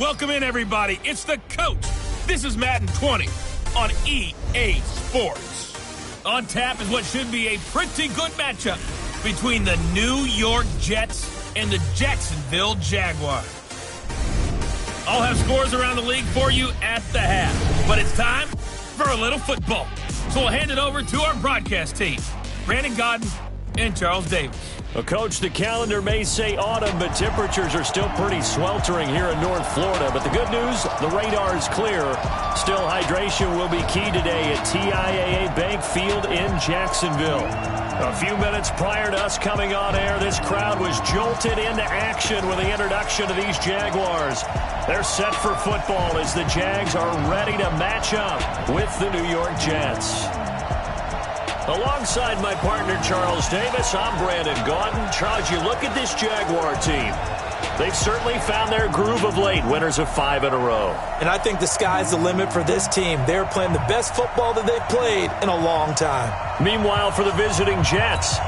Welcome in, everybody. It's the coach. This is Madden 20 on EA Sports. On tap is what should be a pretty good matchup between the New York Jets and the Jacksonville Jaguars. I'll have scores around the league for you at the half, but it's time for a little football. So we'll hand it over to our broadcast team, Brandon Godden and Charles Davis. Well, Coach, the calendar may say autumn, but temperatures are still pretty sweltering here in North Florida. But the good news, the radar is clear. Still, hydration will be key today at TIAA Bank Field in Jacksonville. A few minutes prior to us coming on air, this crowd was jolted into action with the introduction of these Jaguars. They're set for football as the Jags are ready to match up with the New York Jets. Alongside my partner, Charles Davis, I'm Brandon Gaudin. Charles, you look at this Jaguar team. They've certainly found their groove of late, winners of 5 in a row. And I think the sky's the limit for this team. They're playing the best football that they've played in a long time. Meanwhile, for the visiting Jets,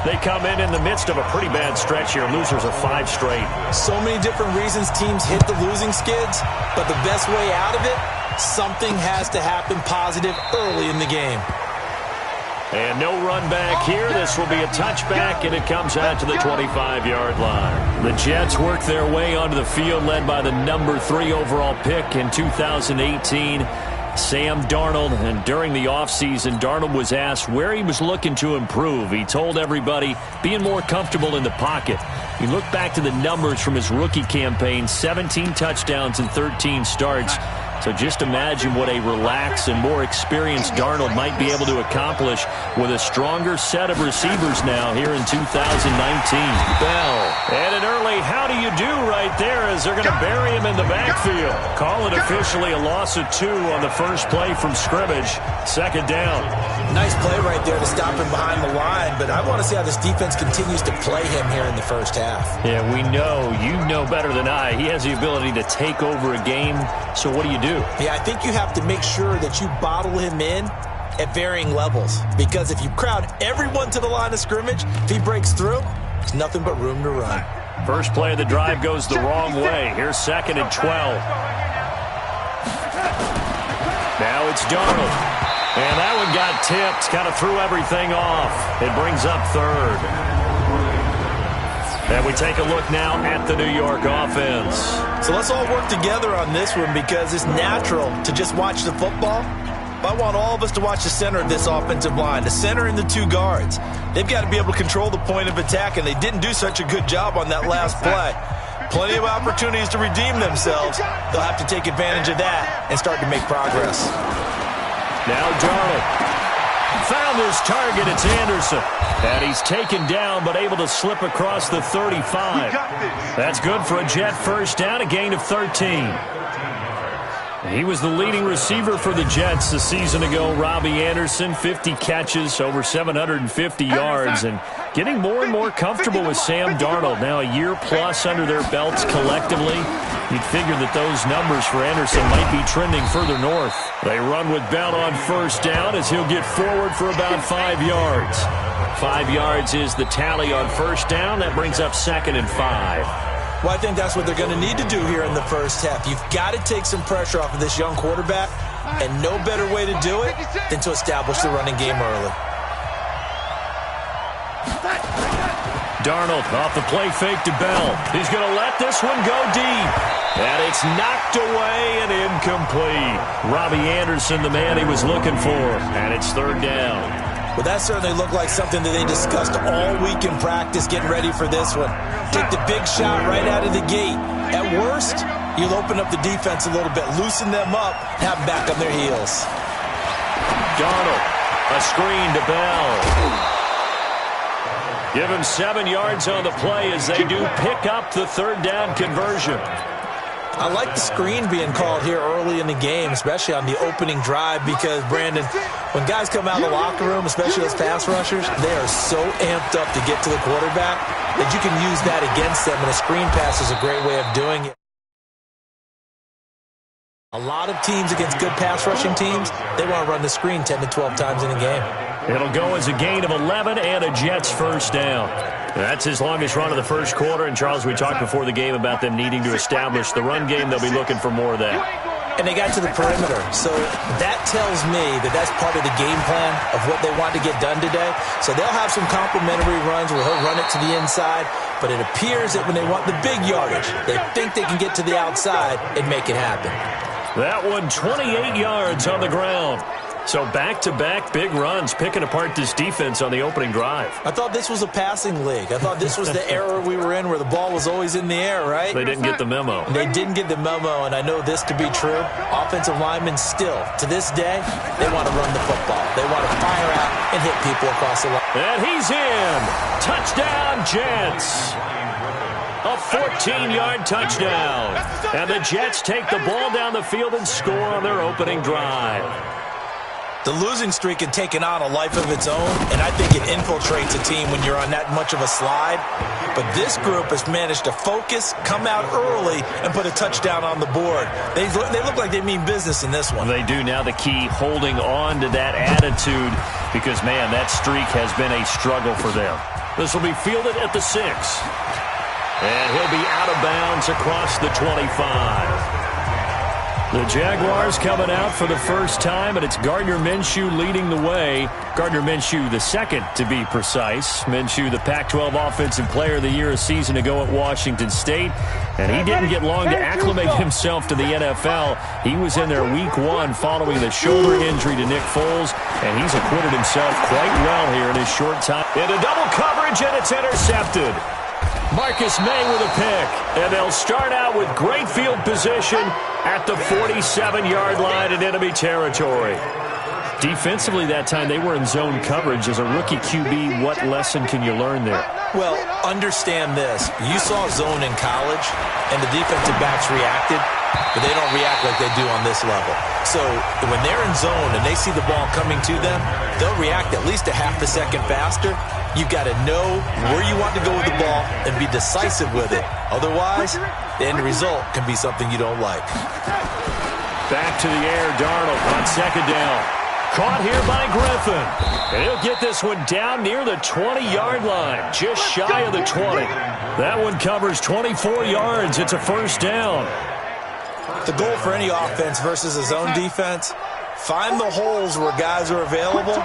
they come in the midst of a pretty bad stretch here, losers of 5 straight. So many different reasons teams hit the losing skids, but the best way out of it, something has to happen positive early in the game. And no run back here. This will be a touchback, and it comes out to the 25-yard line. The Jets work their way onto the field, led by the number 3 overall pick in 2018, Sam Darnold. And during the offseason, Darnold was asked where he was looking to improve. He told everybody being more comfortable in the pocket. You look back to the numbers from his rookie campaign, 17 touchdowns and 13 starts. So just imagine what a relaxed and more experienced Darnold might be able to accomplish with a stronger set of receivers now here in 2019. Bell. And an early how do you do right there as they're going to bury him in the backfield. Call it officially a loss of 2 on the first play from scrimmage. Second down. Nice play right there to stop him behind the line, but I want to see how this defense continues to play him here in the first half. Yeah, we know, you know better than I, he has the ability to take over a game. So what do you do? Yeah, I think you have to make sure that you bottle him in at varying levels, because if you crowd everyone to the line of scrimmage, if he breaks through, there's nothing but room to run. First play of the drive goes the wrong way. Here's 2nd and 12. Now it's Darnold. And that one got tipped, kind of threw everything off. It brings up 3rd. And we take a look now at the New York offense. So let's all work together on this one, because it's natural to just watch the football. But I want all of us to watch the center of this offensive line, the center and the 2 guards. They've got to be able to control the point of attack, and they didn't do such a good job on that last play. Plenty of opportunities to redeem themselves. They'll have to take advantage of that and start to make progress. Now Darnold found his target. It's Anderson. And he's taken down but able to slip across the 35. That's good for a Jet first down, a gain of 13. He was the leading receiver for the Jets a season ago. Robbie Anderson, 50 catches, over 750 yards, and getting more and more comfortable with Sam Darnold. Now a year plus under their belts collectively. You'd figure that those numbers for Anderson might be trending further north. They run with Bell on first down as he'll get forward for about 5 yards. 5 yards is the tally on first down. That brings up 2nd and 5. Well, I think that's what they're going to need to do here in the first half. You've got to take some pressure off of this young quarterback, and no better way to do it than to establish the running game early. Darnold off the play fake to Bell. He's going to let this one go deep. And it's knocked away and incomplete. Robbie Anderson, the man he was looking for. And it's 3rd down. Well, that certainly looked like something that they discussed all week in practice, getting ready for this one. Take the big shot right out of the gate. At worst, you'll open up the defense a little bit, loosen them up, have them back on their heels. Darnold, a screen to Bell. Give him 7 yards on the play as they do pick up the 3rd down conversion. I like the screen being called here early in the game, especially on the opening drive, because, Brandon, when guys come out of the locker room, especially those pass rushers, they are so amped up to get to the quarterback that you can use that against them, and a screen pass is a great way of doing it. A lot of teams against good pass rushing teams, they want to run the screen 10 to 12 times in a game. It'll go as a gain of 11 and a Jets first down. That's his longest run of the first quarter. And, Charles, we talked before the game about them needing to establish the run game. They'll be looking for more of that. And they got to the perimeter. So that tells me that that's part of the game plan of what they want to get done today. So they'll have some complimentary runs where he'll run it to the inside. But it appears that when they want the big yardage, they think they can get to the outside and make it happen. That one, 28 yards on the ground. So back-to-back big runs, picking apart this defense on the opening drive. I thought this was a passing league. I thought this was the era we were in where the ball was always in the air, right? They didn't get the memo. They didn't get the memo, and I know this to be true. Offensive linemen still, to this day, they want to run the football. They want to fire out and hit people across the line. And he's in. Touchdown, Jets. A 14-yard touchdown. And the Jets take the ball down the field and score on their opening drive. The losing streak had taken on a life of its own, and I think it infiltrates a team when you're on that much of a slide. But this group has managed to focus, come out early, and put a touchdown on the board. They look like they mean business in this one. They do. Now the key, holding on to that attitude, because, man, that streak has been a struggle for them. This will be fielded at the 6. And he'll be out of bounds across the 25. The Jaguars coming out for the first time, and it's Gardner Minshew leading the way. Gardner Minshew the second, to be precise. Minshew, the Pac-12 Offensive Player of the Year a season ago at Washington State. And he didn't get long to acclimate himself to the NFL. He was in there week 1 following the shoulder injury to Nick Foles, and he's acquitted himself quite well here in his short time. Into double coverage, and it's intercepted. Marcus May with a pick, and they'll start out with great field position at the 47-yard line in enemy territory. Defensively that time, they were in zone coverage. As a rookie QB, what lesson can you learn there? Well, understand this. You saw zone in college, and the defensive backs reacted, but they don't react like they do on this level. So when they're in zone and they see the ball coming to them, they'll react at least a half a second faster. You've got to know where you want to go with the ball and be decisive with it. Otherwise, the end result can be something you don't like. Back to the air, Darnold on second down. Caught here by Griffin. And he'll get this one down near the 20-yard line, just shy of the 20. That one covers 24 yards. It's a first down. The goal for any offense versus a zone defense, find the holes where guys are available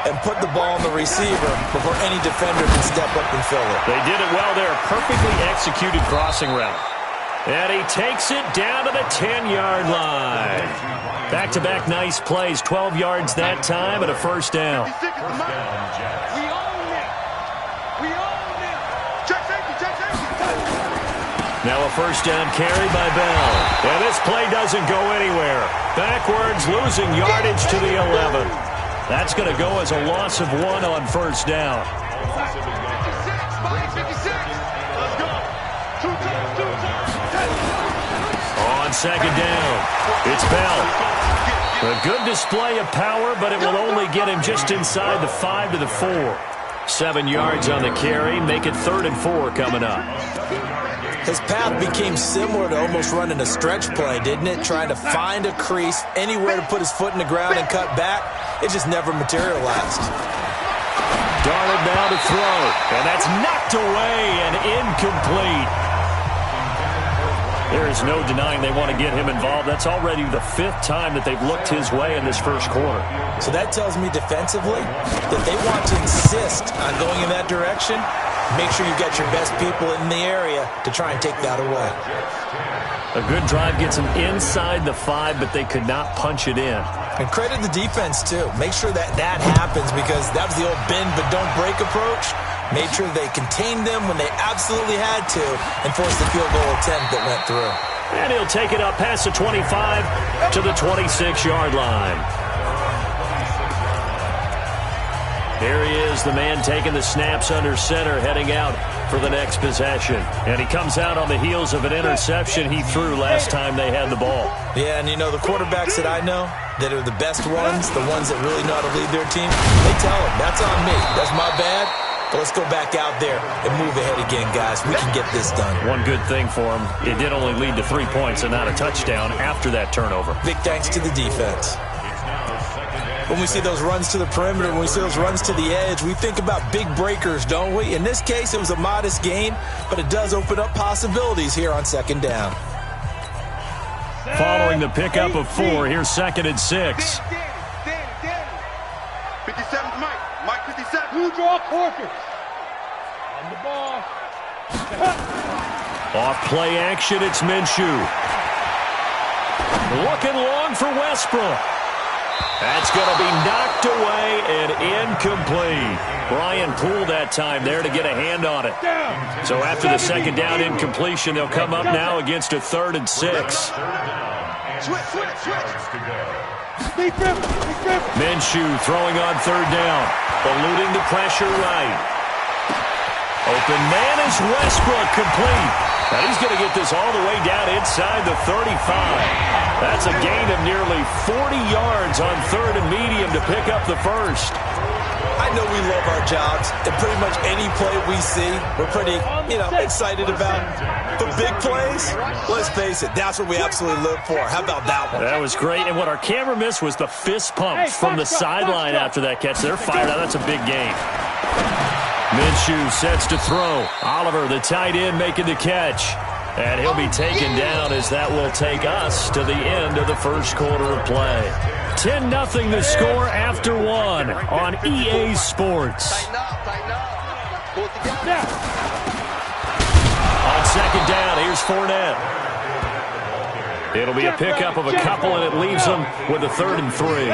and put the ball on the receiver before any defender can step up and fill it. They did it well there. Perfectly executed crossing route. And he takes it down to the 10-yard line. Back-to-back nice plays. 12 yards that time and a first down. Now a first down carry by Bell. And this play doesn't go anywhere. Backwards, losing yardage to the 11. That's going to go as a loss of 1 on first down. On second down, it's Bell. A good display of power, but it will only get him just inside the 5 to the 4. 7 yards on the carry. Make it 3rd and 4 coming up. His path became similar to almost running a stretch play, didn't it? Trying to find a crease, anywhere to put his foot in the ground and cut back. It just never materialized. Darnold now to throw, and that's knocked away and incomplete. There is no denying they want to get him involved. That's already the 5th time that they've looked his way in this first quarter. So that tells me defensively that they want to insist on going in that direction. Make sure you get your best people in the area to try and take that away. A good drive gets them inside the 5, but they could not punch it in. And credit the defense, too. Make sure that happens, because that was the old bend but don't break approach. Made sure they contained them when they absolutely had to and forced the field goal attempt that went through. And he'll take it up past the 25 to the 26-yard line. Here he is, the man taking the snaps under center, heading out for the next possession. And he comes out on the heels of an interception he threw last time they had the ball. Yeah, and you know, the quarterbacks that I know that are the best ones, the ones that really know how to lead their team, they tell them, that's on me, that's my bad. But let's go back out there and move ahead again, guys. We can get this done. One good thing for him, it did only lead to 3 points and not a touchdown after that turnover. Big thanks to the defense. when we see those runs to the perimeter, when we see those runs to the edge, we think about big breakers, don't we? In this case, it was a modest gain, but it does open up possibilities here on second down. Following the pickup of 4, here's 2nd and 6. 57's Mike 57. Who draw quarters? On the ball. Off play action, it's Minshew. Looking long for Westbrook. That's going to be knocked away and incomplete. Brian Poole that time there to get a hand on it. So after the second down incompletion, they'll come up now against a 3rd and 6. Minshew throwing on 3rd down. Eluding the pressure right. Open man is Westbrook, complete. Now he's going to get this all the way down inside the 35. That's a gain of nearly 40 yards on 3rd and medium to pick up the first. I know we love our jobs, and pretty much any play we see, we're pretty, excited about. But big plays, let's face it, that's what we absolutely live for. How about that one? That was great, and what our camera missed was the fist pump from the sideline after that catch. They're fired out. That's a big gain. Minshew sets to throw. Oliver, the tight end, making the catch. And he'll be taken down as that will take us to the end of the first quarter of play. 10-0 the score after 1 on EA Sports. On second down, here's Fournette. It'll be a pickup of a couple, and it leaves them with a 3rd and 3.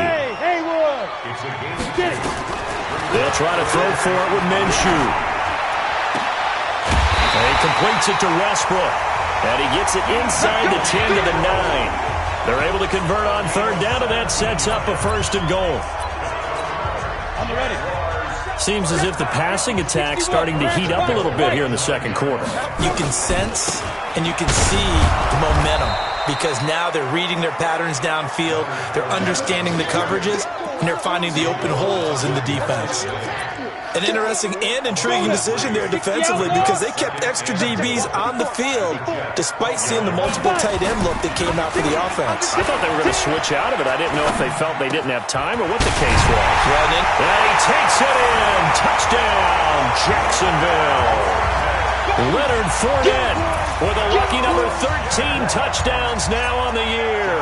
They'll try to throw for it with Minshew. And he completes it to Westbrook. And he gets it inside the 10 to the 9. They're able to convert on 3rd down, and that sets up a 1st and goal. I'm ready. Seems as if the passing attack's starting to heat up a little bit here in the second quarter. You can sense and you can see the momentum because now they're reading their patterns downfield, they're understanding the coverages, and they're finding the open holes in the defense. An interesting and intriguing decision there defensively because they kept extra DBs on the field despite seeing the multiple tight end look that came out for the offense. I thought they were going to switch out of it. I didn't know if they felt they didn't have time or what the case was. Running. And he takes it in. Touchdown, Jacksonville. Leonard Fournette with a lucky number 13 touchdowns now on the year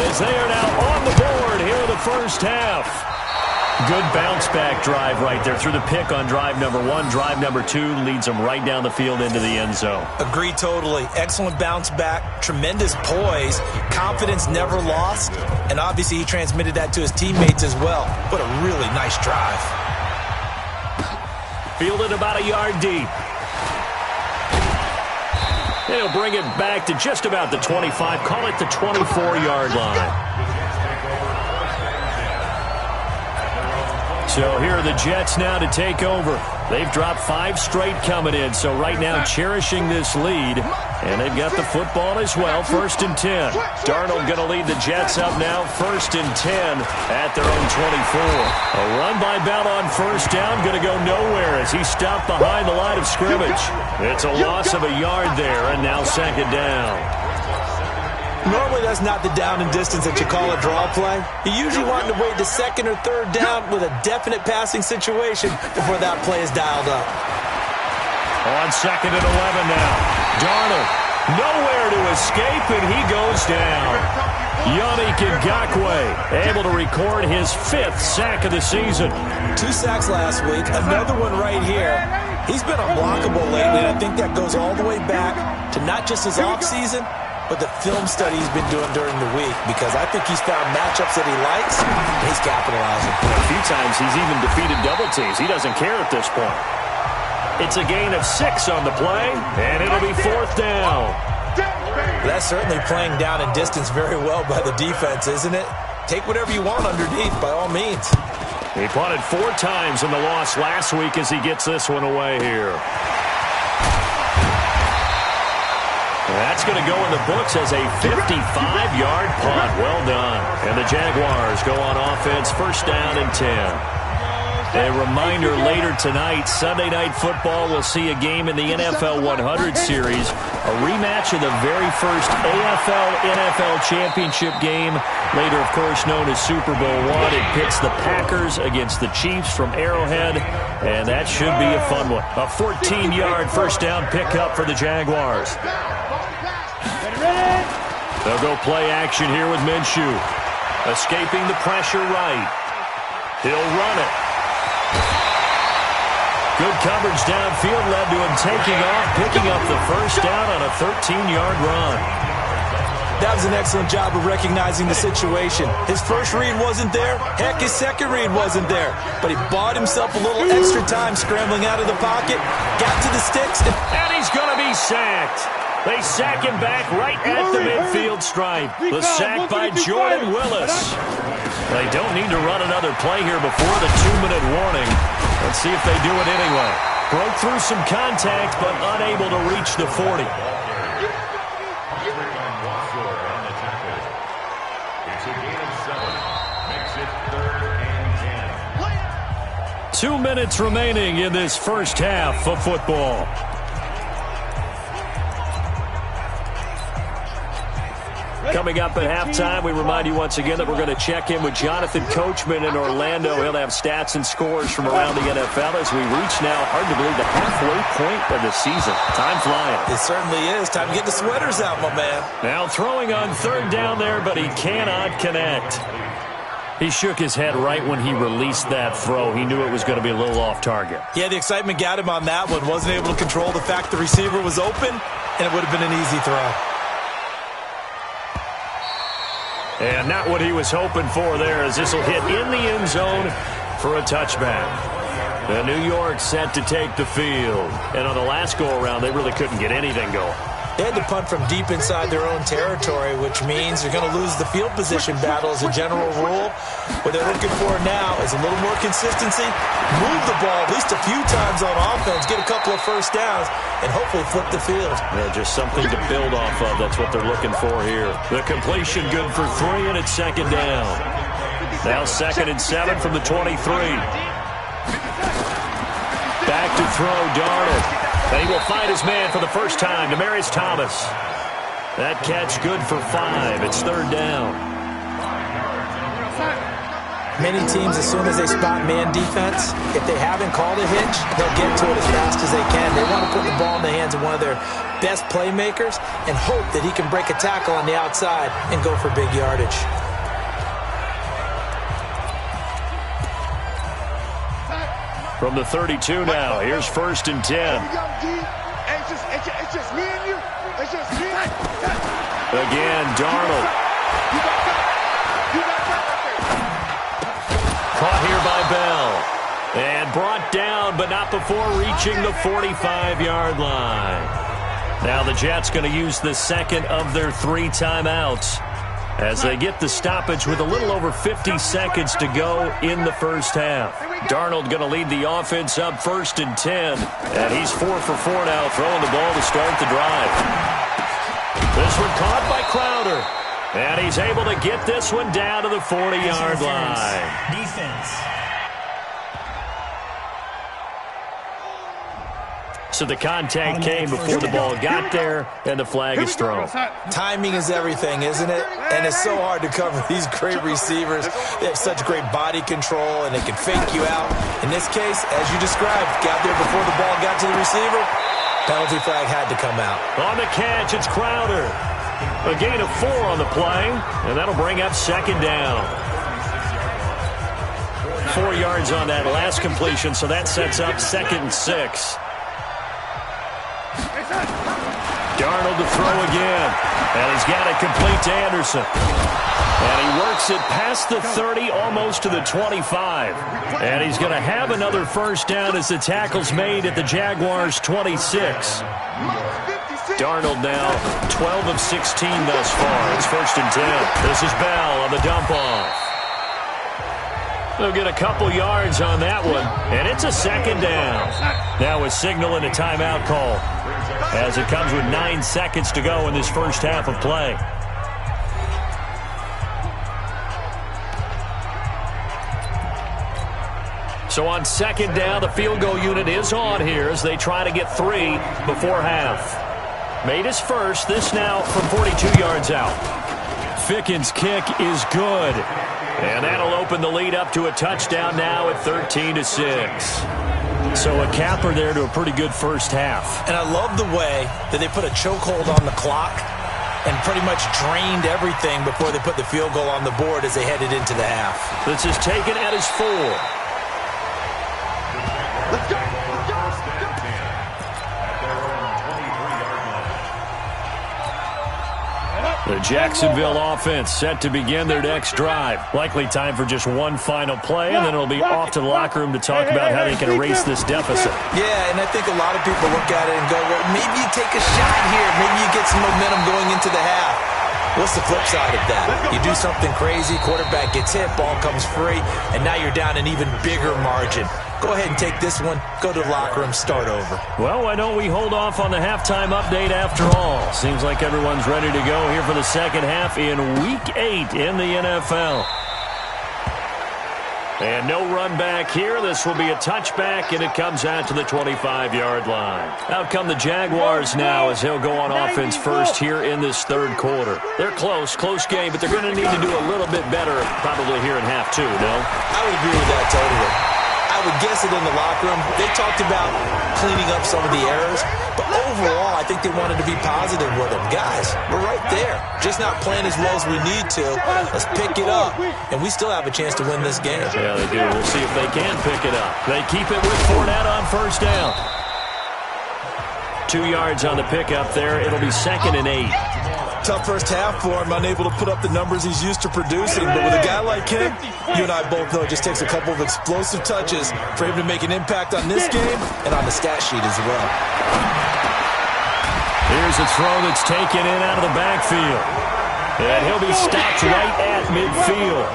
as they are now on the board here in the first half. Good bounce-back drive right there through the pick on drive number 1. Drive number 2 leads them right down the field into the end zone. Agree totally. Excellent bounce-back, tremendous poise, confidence never lost, and obviously he transmitted that to his teammates as well. What a really nice drive. Fielded about a yard deep. And he'll bring it back to just about the 25. Call it the 24-yard line. So here are the Jets now to take over. They've dropped 5 straight coming in, so right now cherishing this lead. And they've got the football as well, 1st and 10. Darnold going to lead the Jets up now, 1st and 10 at their own 24. A run by Bell on 1st down, going to go nowhere as he stopped behind the line of scrimmage. It's a loss of a yard there, and now 2nd down. Normally that's not the down and distance that you call a draw play. You usually want to wait the 2nd or 3rd down with a definite passing situation before that play is dialed up. On 2nd and 11 now. Darnold nowhere to escape, and he goes down. Yannick Ngakoue able to record his 5th sack of the season. 2 sacks last week, another one right here. He's been unblockable lately, and I think that goes all the way back to not just his offseason, but the film study he's been doing during the week, because I think he's found matchups that he likes, and he's capitalizing. A few times he's even defeated double teams. He doesn't care at this point. It's a gain of 6 on the play, and it'll be 4th down. That's certainly playing down and distance very well by the defense, isn't it? Take whatever you want underneath, by all means. He punted 4 times in the loss last week as he gets this one away here. That's going to go in the books as a 55-yard punt. Well done. And the Jaguars go on offense, 1st down and 10. A reminder, later tonight, Sunday Night Football will see a game in the NFL 100 Series, a rematch of the very first AFL-NFL Championship game, later, of course, known as Super Bowl I. It pits the Packers against the Chiefs from Arrowhead, and that should be a fun one. A 14-yard first down pickup for the Jaguars. They'll go play action here with Minshew. Escaping the pressure right. He'll run it. Good coverage downfield led to him taking off, picking up the first down on a 13-yard run. That was an excellent job of recognizing the situation. His first read wasn't there. Heck, his second read wasn't there. But he bought himself a little extra time scrambling out of the pocket, got to the sticks, and he's going to be sacked. They sack him back right at the midfield stripe. The sack by Jordan Willis. They don't need to run another play here before the 2-minute warning. Let's see if they do it anyway. Broke through some contact, but unable to reach the 40. It's a gain of 7. Makes it 3rd and 10. 2 minutes remaining in this first half of football. Coming up at halftime, we remind you once again that we're going to check in with Jonathan Coachman in Orlando. He'll have stats and scores from around the NFL as we reach now, hard to believe, the halfway point of the season. Time flying. It certainly is. Time to get the sweaters out, my man. Now throwing on third down there, but he cannot connect. He shook his head right when he released that throw. He knew it was going to be a little off target. Yeah, the excitement got him on that one. Wasn't able to control the fact the receiver was open, and it would have been an easy throw. And not what he was hoping for there, as this will hit in the end zone for a touchback. And New York set to take the field. And on the last go-around, they really couldn't get anything going. They had to punt from deep inside their own territory, which means they're going to lose the field position battle as a general rule. What they're looking for now is a little more consistency, move the ball at least a few times on offense, get a couple of first downs, and hopefully flip the field. Yeah, just something to build off of. That's what they're looking for here. The completion good for 3, and it's second down. Now 2nd and 7 from the 23. Back to throw, Darnold. And he will find his man for the first time, Demaryius Thomas. That catch good for 5. It's 3rd down. Many teams, as soon as they spot man defense, if they haven't called a hitch, they'll get to it as fast as they can. They want to put the ball in the hands of one of their best playmakers and hope that he can break a tackle on the outside and go for big yardage. From the 32 now, here's 1st and 10. It's just me and you. It's just me. Again, Darnold. Caught here by Bell. And brought down, but not before reaching the 45-yard line. Now the Jets going to use the second of their 3 timeouts as they get the stoppage with a little over 50 seconds to go in the first half. Darnold going to lead the offense up 1st and 10. And he's 4 for 4 now, throwing the ball to start the drive. This one caught by Crowder. And he's able to get this one down to the 40-yard line. Defense. So the contact came before the ball got there, and the flag is thrown. Timing is everything, isn't it? And it's so hard to cover these great receivers. They have such great body control, and they can fake you out. In this case, as you described, got there before the ball got to the receiver. Penalty flag had to come out. On the catch, it's Crowder. A gain of 4 on the play, and that'll bring up 2nd down. 4 yards on that last completion, so that sets up 2nd and 6. Darnold to throw again, and he's got it complete to Anderson. And he works it past the 30, almost to the 25. And he's going to have another first down as the tackle's made at the Jaguars' 26. Darnold now 12 of 16 thus far. It's 1st and 10. This is Bell on the dump-off. They'll get a couple yards on that one, and it's a 2nd down. Now a signal and a timeout call as it comes with 9 seconds to go in this first half of play. So on second down, the field goal unit is on here as they try to get 3 before half. Made his first. This now from 42 yards out. Fickens' kick is good. And that'll open the lead up to a touchdown now at 13-6. So a capper there to a pretty good first half. And I love the way that they put a chokehold on the clock and pretty much drained everything before they put the field goal on the board as they headed into the half. This is taken at his 4. Let's go. Let's go. The Jacksonville offense set to begin their next drive. Likely time for just one final play, and then it'll be off to the locker room to talk about how they can erase this deficit. Yeah, and I think a lot of people look at it and go, well, maybe you take a shot here. Maybe you get some momentum going into the half. What's the flip side of that? You do something crazy, quarterback gets hit, ball comes free, and now you're down an even bigger margin. Go ahead and take this one, go to the locker room, start over. Well, why don't we hold off on the halftime update after all? Seems like everyone's ready to go here for the second half in Week 8 in the NFL. And no run back here. This will be a touchback, and it comes out to the 25-yard line. Out come the Jaguars now as he'll go on offense first here in this third quarter. They're close game, but they're going to need to do a little bit better probably here in half 2, no? I would agree with that totally. I would guess it in the locker room. They talked about cleaning up some of the errors, but overall, I think they wanted to be positive with them. Guys, we're right there. Just not playing as well as we need to. Let's pick it up, and we still have a chance to win this game. Yeah, they do. We'll see if they can pick it up. They keep it with Fournette on first down. 2 yards on the pickup there. It'll be 2nd and 8. Tough first half for him, unable to put up the numbers he's used to producing. But with a guy like him, you and I both know it just takes a couple of explosive touches for him to make an impact on this game and on the stat sheet as well. Here's a throw that's taken in out of the backfield. And he'll be stopped right at midfield.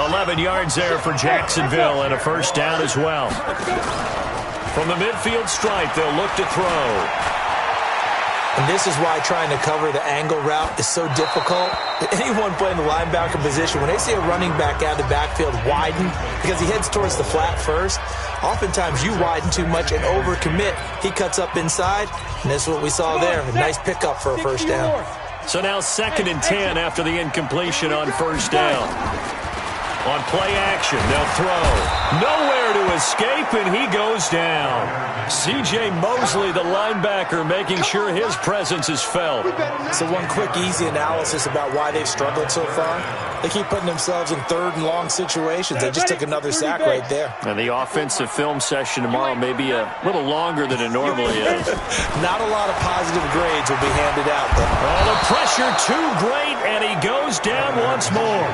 11 yards there for Jacksonville and a first down as well. From the midfield stripe, they'll look to throw. And this is why trying to cover the angle route is so difficult. Anyone playing the linebacker position, when they see a running back out of the backfield widen because he heads towards the flat first, oftentimes you widen too much and overcommit. He cuts up inside, and that's what we saw there. A nice pickup for a first down. So now 2nd and 10 after the incompletion on first down. On play action, they'll throw. Nowhere to escape, and he goes down. C.J. Mosley, the linebacker, making sure his presence is felt. So one quick, easy analysis about why they've struggled so far. They keep putting themselves in third and long situations. They just took another sack right there. And the offensive film session tomorrow may be a little longer than it normally is. Not a lot of positive grades will be handed out, though. Oh, the pressure too great, and he goes down once more.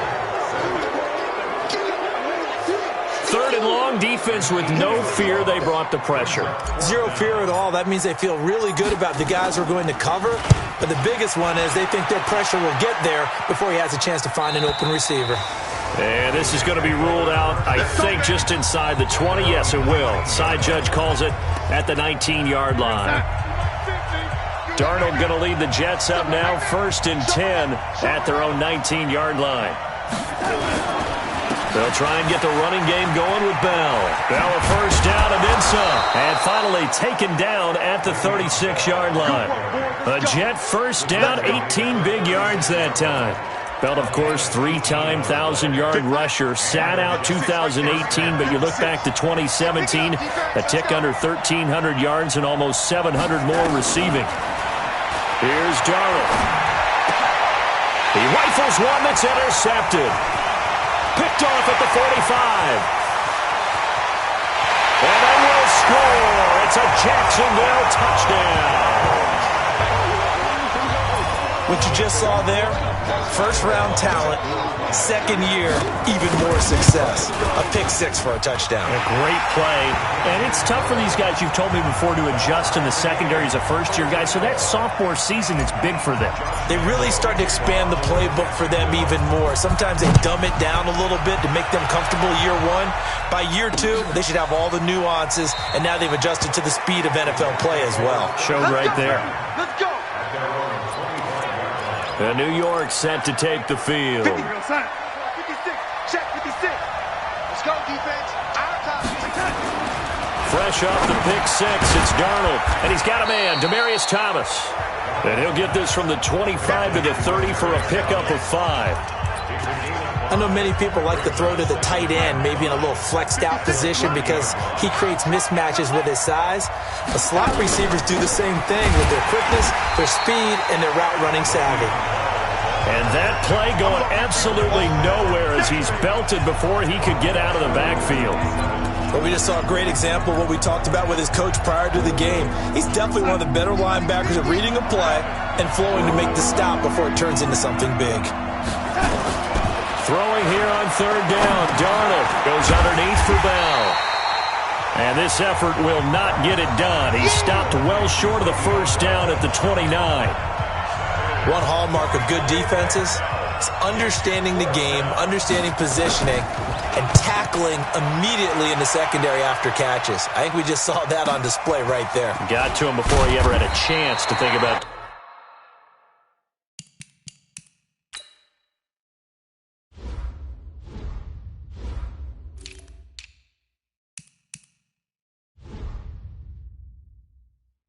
3rd and long, defense with no fear. They brought the pressure. Zero fear at all. That means they feel really good about the guys who are going to cover. But the biggest one is they think their pressure will get there before he has a chance to find an open receiver. And this is going to be ruled out, I think, just inside the 20. Yes, it will. Side judge calls it at the 19-yard line. Darnold going to lead the Jets up now, 1st and 10 at their own 19-yard line. They'll try and get the running game going with Bell. Bell a first down and then some. And finally taken down at the 36-yard line. A Jet first down, 18 big yards that time. Bell, of course, 3-time 1,000-yard rusher. Sat out 2018, but you look back to 2017, a tick under 1,300 yards and almost 700 more receiving. Here's Darnold. He rifles one that's intercepted. Picked off at the 45. And they will score. It's a Jacksonville touchdown. What you just saw there, first-round talent, second year, even more success. A pick six for a touchdown. A great play. And it's tough for these guys, you've told me before, to adjust in the secondary as a first-year guy. So that sophomore season is big for them. They really start to expand the playbook for them even more. Sometimes they dumb it down a little bit to make them comfortable year one. By year two, they should have all the nuances, and now they've adjusted to the speed of NFL play as well. Showed right there. Let's go. And New York set to take the field. 56, check 56. Let's go, defense. Out of time. Fresh off the pick six, it's Darnold. And he's got a man, Demaryius Thomas. And he'll get this from the 25 to the 30 for a pickup of 5. I know many people like to throw to the tight end, maybe in a little flexed out position because he creates mismatches with his size. The slot receivers do the same thing with their quickness, their speed, and their route running savvy. And that play going absolutely nowhere as he's belted before he could get out of the backfield. But we just saw a great example of what we talked about with his coach prior to the game. He's definitely one of the better linebackers at reading a play and flowing to make the stop before it turns into something big. Throwing here on third down. Darnold goes underneath for Bell. And this effort will not get it done. He stopped well short of the first down at the 29. One hallmark of good defenses is understanding the game, understanding positioning, and tackling immediately in the secondary after catches. I think we just saw that on display right there. Got to him before he ever had a chance to think about.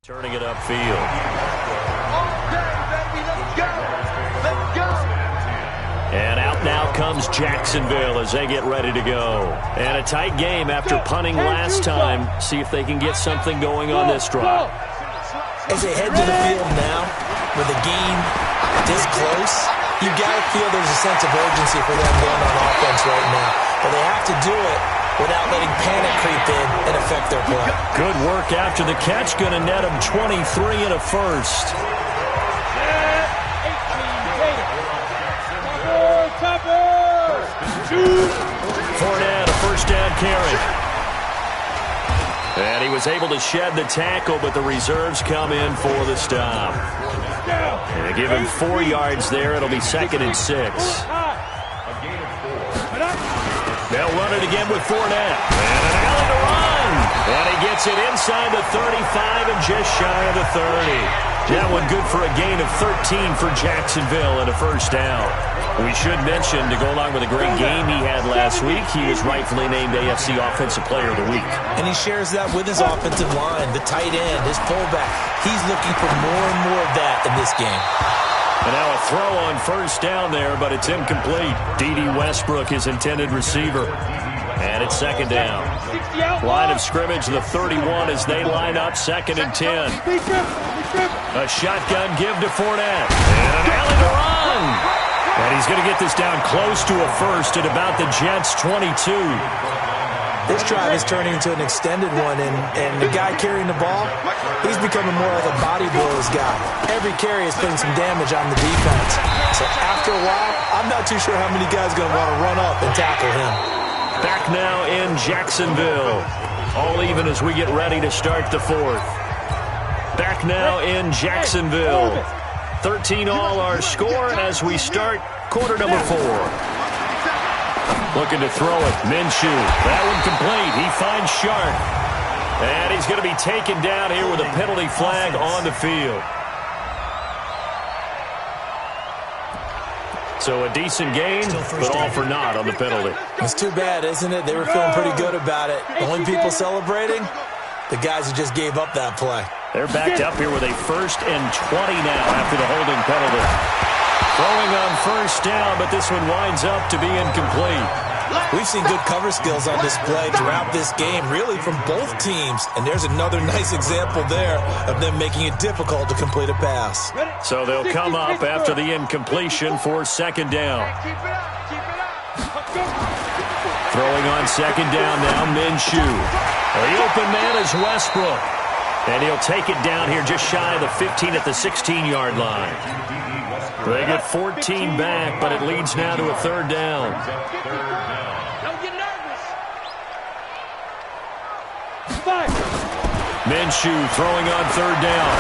Turning it upfield. Okay, baby, let's go. Let's go. And out now comes Jacksonville as they get ready to go. And a tight game after punting last time. See if they can get something going on this drive. As they head to the field now, with the game this close, you got to feel there's a sense of urgency for them going on offense right now. But they have to do it without letting panic creep in and affect their play. Good work after the catch. Going to net them 23 and a first. Fournette, a first down carry. And he was able to shed the tackle, but the reserves come in for the stop. And they give him 4 yards there. It'll be 2nd and 6. They'll run it again with Fournette. And an alley to run. And he gets it inside the 35 and just shy of the 30. That one good for a gain of 13 for Jacksonville and a first down. We should mention, to go along with a great game he had last week, he was rightfully named AFC Offensive Player of the Week. And he shares that with his offensive line, the tight end, his fullback. He's looking for more and more of that in this game. And now a throw on first down there, but it's incomplete. D.D. Westbrook, his intended receiver. And it's 2nd down. Line of scrimmage, the 31 as they line up, 2nd and 10. A shotgun give to Fournette. And an alley to run. And he's going to get this down close to a first at about the Jets' 22. This drive is turning into an extended one, and the guy carrying the ball, he's becoming more like a body blows guy. Every carry is putting some damage on the defense. So after a while, I'm not too sure how many guys are going to want to run up and tackle him. Back now in Jacksonville. All even as we get ready to start the 4th. Back now in Jacksonville. 13 all our score as we start quarter number 4. Looking to throw it. Minshew. That one complete. He finds Sharp. And he's going to be taken down here with a penalty flag on the field. So a decent gain, but all for naught on the penalty. It's too bad, isn't it? They were feeling pretty good about it. The only people celebrating, the guys who just gave up that play. They're backed up here with a 1st and 20 now after the holding penalty. Throwing on first down, but this one winds up to be incomplete. We've seen good cover skills on display throughout this game, really from both teams. And there's another nice example there of them making it difficult to complete a pass. So they'll come up after the incompletion for 2nd down. Throwing on 2nd down now, Minshew. The open man is Westbrook. And he'll take it down here just shy of the 15 at the 16-yard line. They get 14 back, but it leads now to a 3rd down. Don't get nervous. Minshew throwing on 3rd down.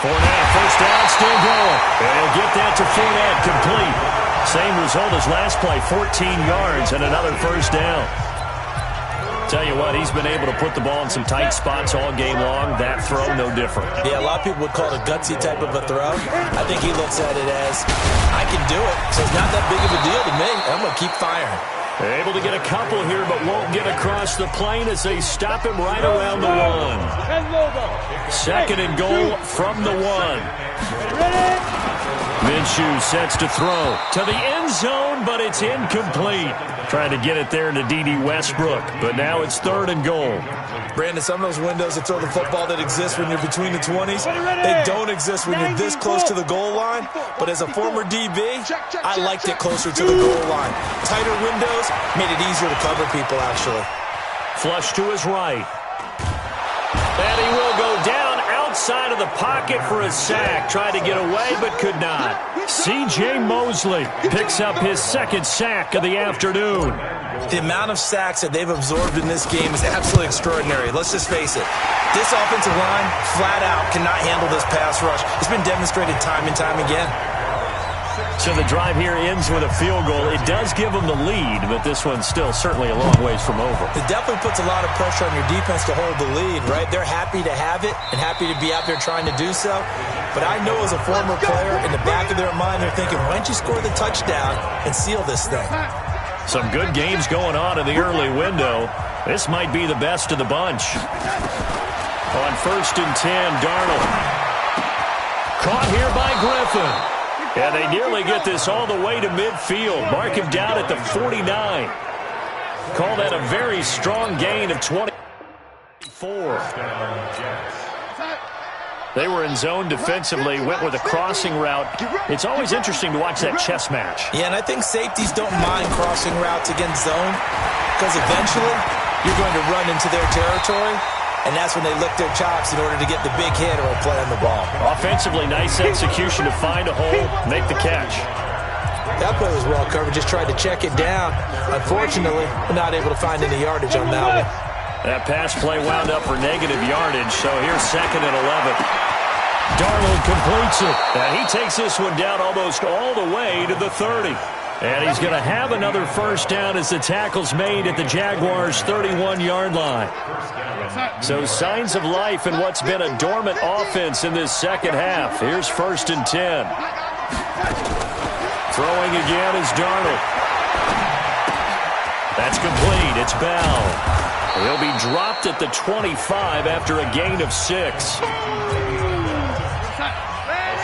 Fournette, first down, still going. And he'll get that to Fournette, complete. Same result as last play, 14 yards and another first down. Tell you what, he's been able to put the ball in some tight spots all game long. That throw, no different. Yeah, a lot of people would call it a gutsy type of a throw. I think he looks at it as, I can do it, so it's not that big of a deal to me. I'm going to keep firing. Able to get a couple here, but won't get across the plane as they stop him right around the 1. Second and goal from the 1. Minshew sets to throw to the end zone, but it's incomplete. Trying to get it there to D.D. Westbrook, but now it's 3rd and goal. Brandon, some of those windows to throw the football that exist when you're between the 20s, they don't exist when you're this close to the goal line. But as a former DB, I liked it closer to the goal line. Tighter windows made it easier to cover people, actually. Flush to his right. And he will go down outside of the pocket for a sack. Tried to get away, but could not. C.J. Mosley picks up his 2nd sack of the afternoon. The amount of sacks that they've absorbed in this game is absolutely extraordinary. Let's just face it. This offensive line, flat out, cannot handle this pass rush. It's been demonstrated time and time again. So the drive here ends with a field goal. It does give them the lead, but this one's still certainly a long ways from over. It definitely puts a lot of pressure on your defense to hold the lead, right? They're happy to have it and happy to be out there trying to do so. But I know as a former player, in the back of their mind, they're thinking, why don't you score the touchdown and seal this thing? Some good games going on in the early window. This might be the best of the bunch. On 1st and 10, Darnold. Caught here by Griffin. And they nearly get this all the way to midfield. Mark him down at the 49. Call that a very strong gain of 24. They were in zone defensively, went with a crossing route. It's always interesting to watch that chess match. Yeah, and I think safeties don't mind crossing routes against zone because eventually you're going to run into their territory, and that's when they lick their chops in order to get the big hit or a play on the ball. Offensively, nice execution to find a hole, make the catch. That play was well covered, just tried to check it down. Unfortunately, we're not able to find any yardage on that one. That pass play wound up for negative yardage, so here's 2nd and 11. Darnold completes it, and he takes this one down almost all the way to the 30. And he's going to have another 1st down as the tackle's made at the Jaguars' 31-yard line. So signs of life in what's been a dormant offense in this second half. Here's 1st and 10. Throwing again is Darnold. That's complete. It's Bell. He'll be dropped at the 25 after a gain of 6.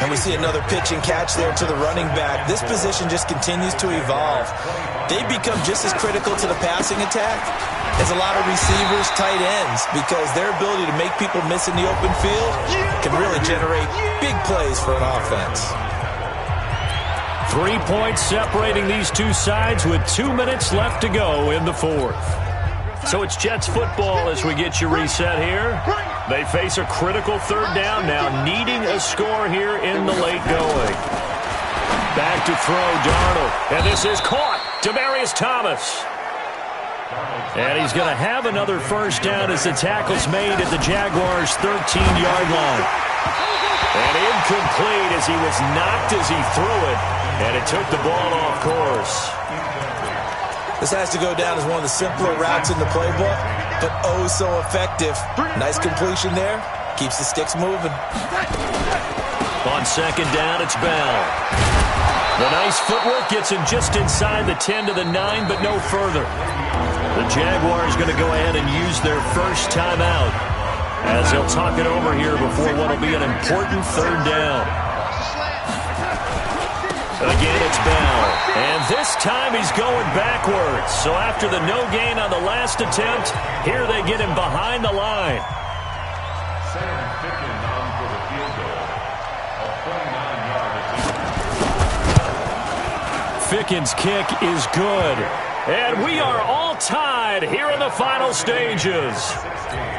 And we see another pitch and catch there to the running back. This position just continues to evolve. They become just as critical to the passing attack as a lot of receivers, tight ends, because their ability to make people miss in the open field can really generate big plays for an offense. 3 points separating these two sides with 2 minutes left to go in the 4th. So it's Jets football as we get you reset here. They face a critical 3rd down now, needing a score here in the late going. Back to throw, Darnold. And this is caught. Demaryius Thomas. And he's going to have another 1st down as the tackle's made at the Jaguars' 13-yard line. And incomplete as he was knocked as he threw it. And it took the ball off course. This has to go down as one of the simpler routes in the playbook, but oh so effective. Nice completion there. Keeps the sticks moving. On 2nd down, it's Bell. The nice footwork gets him just inside the 10 to the 9, but no further. The Jaguars going to go ahead and use their 1st timeout as they'll talk it over here before what will be an important 3rd down. Again, it's Bell. And this time he's going backwards. So after the no gain on the last attempt, here they get him behind the line. Sam Ficken on for the field goal. A 29-yard. Ficken's kick is good. And we are all tied here in the final stages.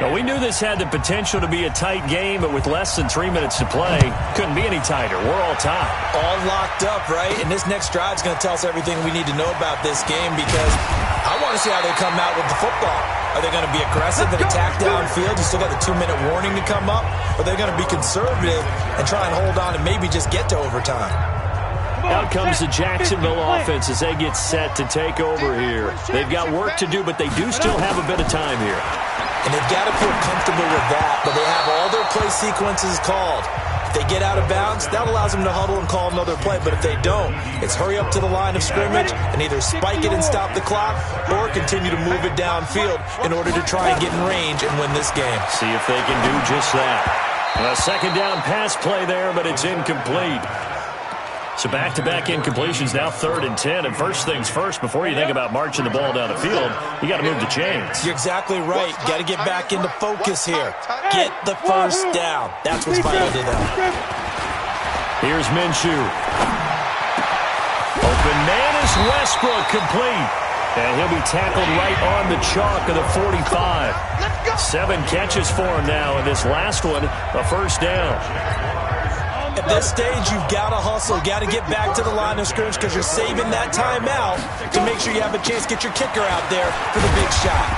Now, we knew this had the potential to be a tight game, but with less than 3 minutes to play, couldn't be any tighter. We're all tied. All locked up, right? And this next drive is going to tell us everything we need to know about this game because I want to see how they come out with the football. Are they going to be aggressive and attack downfield? You still got the 2-minute warning to come up? Or are they going to be conservative and try and hold on and maybe just get to overtime? Out comes the Jacksonville offense as they get set to take over here. They've got work to do, but they do still have a bit of time here. And they've got to feel comfortable with that, but they have all their play sequences called. If they get out of bounds, that allows them to huddle and call another play. But if they don't, it's hurry up to the line of scrimmage and either spike it and stop the clock or continue to move it downfield in order to try and get in range and win this game. See if they can do just that. A second down pass play there, but it's incomplete. So back-to-back incompletions, now 3rd and 10. And first things first, before you think about marching the ball down the field, you got to move the chains. You're exactly right. Got to get back into focus here. Get the first down. That's what's vital to them. Here's Minshew. Open man is Westbrook, complete. And he'll be tackled right on the chalk of the 45. 7 catches for him now, and this last one, a first down. At this stage, you've got to hustle. Got to get back to the line of scrimmage because you're saving that timeout to make sure you have a chance to get your kicker out there for the big shot.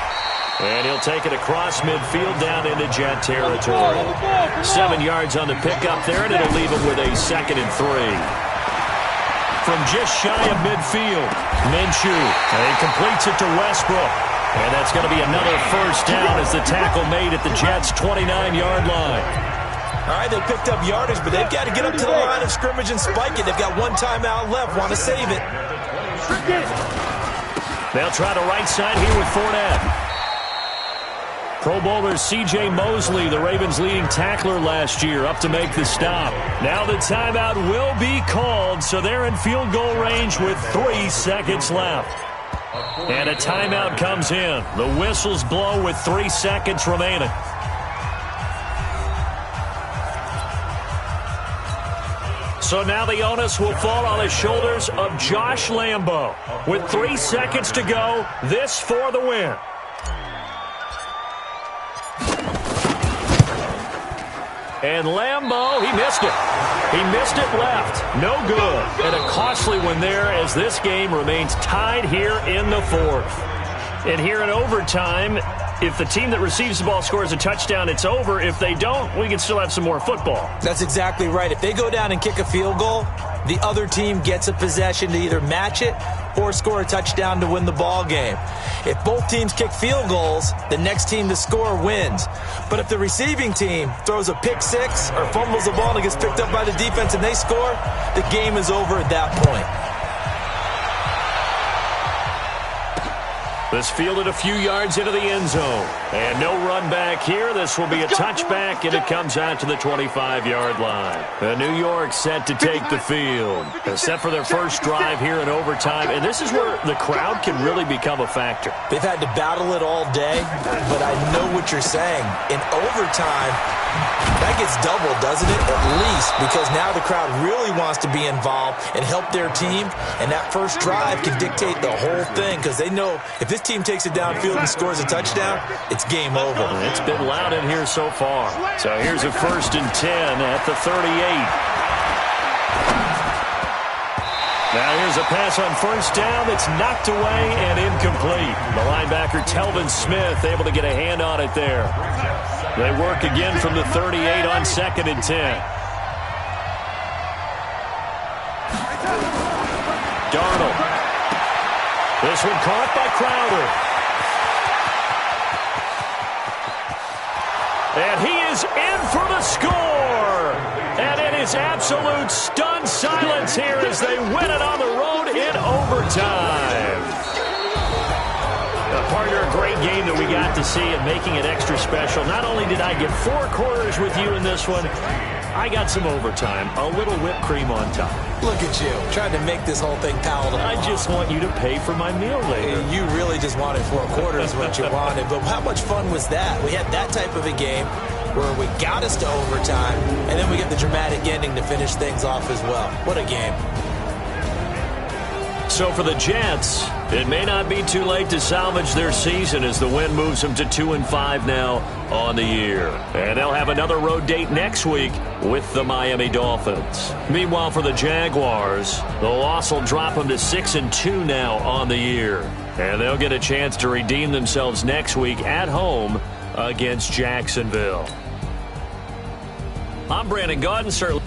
And he'll take it across midfield down into Jet territory. 7 yards on the pickup there, and it'll leave him with a 2nd and 3. From just shy of midfield, Minshew, and he completes it to Westbrook. And that's going to be another first down as the tackle made at the Jets' 29-yard line. All right, they picked up yardage, but they've got to get up to the line of scrimmage and spike it. They've got one timeout left, want to save it. They'll try the right side here with Fournette. Pro Bowler C.J. Mosley, the Ravens' leading tackler last year, up to make the stop. Now the timeout will be called, so they're in field goal range with 3 seconds left. And a timeout comes in. The whistles blow with 3 seconds remaining. So now the onus will fall on the shoulders of Josh Lambo. With 3 seconds to go, this for the win. And Lambo, he missed it. He missed it left. No good. And a costly one there as this game remains tied here in the 4th. And here in overtime, if the team that receives the ball scores a touchdown, it's over. If they don't, we can still have some more football. That's exactly right. If they go down and kick a field goal, the other team gets a possession to either match it or score a touchdown to win the ball game. If both teams kick field goals, the next team to score wins. But if the receiving team throws a pick six or fumbles the ball and it gets picked up by the defense and they score, the game is over at that point. This fielded a few yards into the end zone. And no run back here. This will be a touchback, and it comes out to the 25-yard line. New York set to take the field. Set for their first drive here in overtime. And this is where the crowd can really become a factor. They've had to battle it all day, but I know what you're saying. In overtime, that gets doubled, doesn't it? At least, because now the crowd really wants to be involved and help their team. And that first drive can dictate the whole thing because they know if this team takes it downfield and scores a touchdown, it's game over. It's been loud in here so far. So here's a 1st and 10 at the 38. Now here's a pass on first down that's knocked away and incomplete. The linebacker, Telvin Smith, able to get a hand on it there. They work again from the 38 on 2nd and 10. Darnold. This one caught by Crowder. And he is in for the score. And it is absolute stunned silence here as they win it on the road in overtime. Partner, a great game that we got to see and making it extra special. Not only did I get 4 quarters with you in this one, I got some overtime, a little whipped cream on top. Look at you, trying to make this whole thing palatable. I just want you to pay for my meal later. You really just wanted 4 quarters what you wanted, but how much fun was that? We had that type of a game where we got us to overtime, and then we get the dramatic ending to finish things off as well. What a game. So for the Jets, it may not be too late to salvage their season as the win moves them to 2-5 now on the year. And they'll have another road date next week with the Miami Dolphins. Meanwhile, for the Jaguars, the loss will drop them to 6-2 now on the year. And they'll get a chance to redeem themselves next week at home against Jacksonville. I'm Brandon Gaudin, sir.